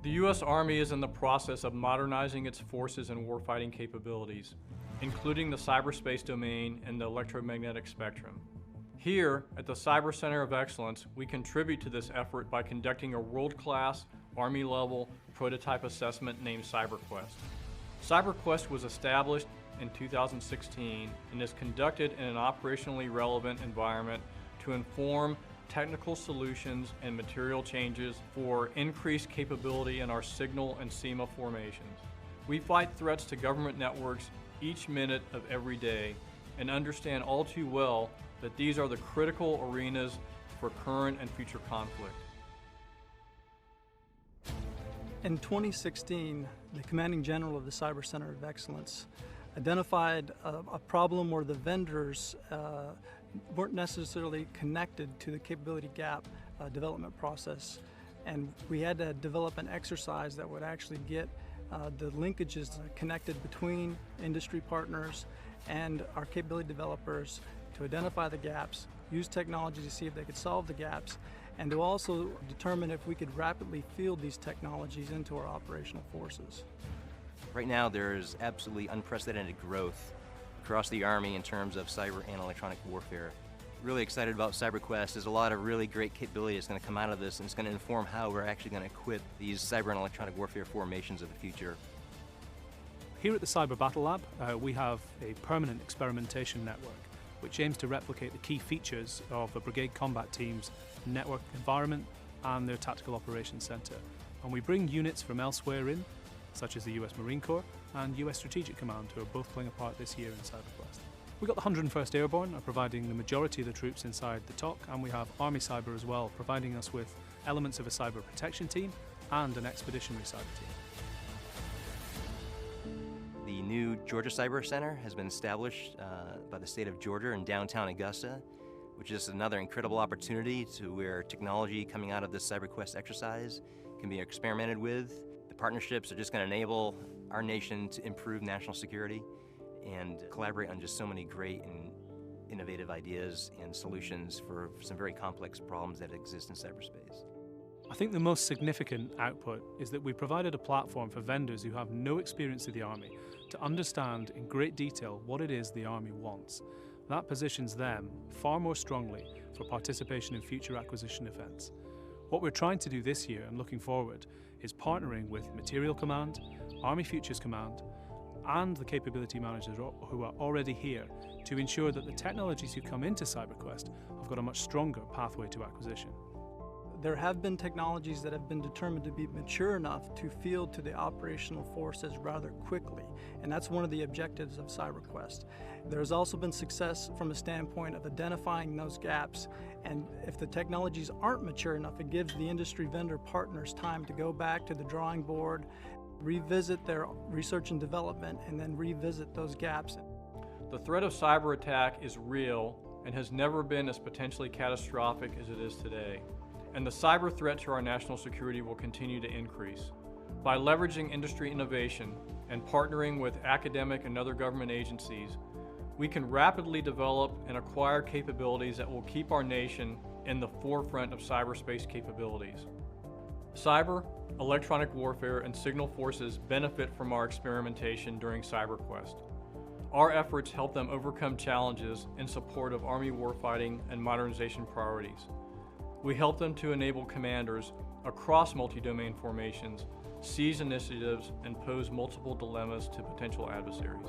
The U.S. Army is in the process of modernizing its forces and warfighting capabilities, including the cyberspace domain and the electromagnetic spectrum. Here, at the Cyber Center of Excellence, we contribute to this effort by conducting a world-class, Army-level prototype assessment named CyberQuest. CyberQuest was established in 2016 and is conducted in an operationally relevant environment to inform technical solutions and material changes for increased capability in our signal and SEMA formations. We fight threats to government networks each minute of every day and understand all too well that these are the critical arenas for current and future conflict. In 2016, the Commanding General of the Cyber Center of Excellence identified a problem where the vendors weren't necessarily connected to the capability gap development process. And we had to develop an exercise that would actually get the linkages connected between industry partners and our capability developers to identify the gaps, use technology to see if they could solve the gaps, and to also determine if we could rapidly field these technologies into our operational forces. Right now there's absolutely unprecedented growth across the Army in terms of cyber and electronic warfare. Really excited about CyberQuest. There's a lot of really great capability that's going to come out of this, and it's going to inform how we're actually going to equip these cyber and electronic warfare formations of the future. Here at the Cyber Battle Lab, we have a permanent experimentation network which aims to replicate the key features of a brigade combat team's network environment and their tactical operations center. And we bring units from elsewhere in, such as the US Marine Corps and US Strategic Command, who are both playing a part this year in CyberQuest. We've got the 101st Airborne providing the majority of the troops inside the TOC, and we have Army Cyber as well, providing us with elements of a cyber protection team and an expeditionary cyber team. The new Georgia Cyber Center has been established by the state of Georgia in downtown Augusta, which is another incredible opportunity to where technology coming out of this CyberQuest exercise can be experimented with. The partnerships are just going to enable our nation to improve national security and collaborate on just so many great and innovative ideas and solutions for some very complex problems that exist in cyberspace. I think the most significant output is that we provided a platform for vendors who have no experience of the Army to understand in great detail what it is the Army wants. That positions them far more strongly for participation in future acquisition events. What we're trying to do this year and looking forward is partnering with Material Command, Army Futures Command, and the capability managers who are already here to ensure that the technologies who come into CyberQuest have got a much stronger pathway to acquisition. There have been technologies that have been determined to be mature enough to field to the operational forces rather quickly, and that's one of the objectives of CyberQuest. There's also been success from a standpoint of identifying those gaps, and if the technologies aren't mature enough, it gives the industry vendor partners time to go back to the drawing board, revisit their research and development, and then revisit those gaps. The threat of cyber attack is real and has never been as potentially catastrophic as it is today. And the cyber threat to our national security will continue to increase. By leveraging industry innovation and partnering with academic and other government agencies, we can rapidly develop and acquire capabilities that will keep our nation in the forefront of cyberspace capabilities. Cyber, electronic warfare, and signal forces benefit from our experimentation during CyberQuest. Our efforts help them overcome challenges in support of Army warfighting and modernization priorities. We help them to enable commanders across multi-domain formations, seize initiatives, and pose multiple dilemmas to potential adversaries.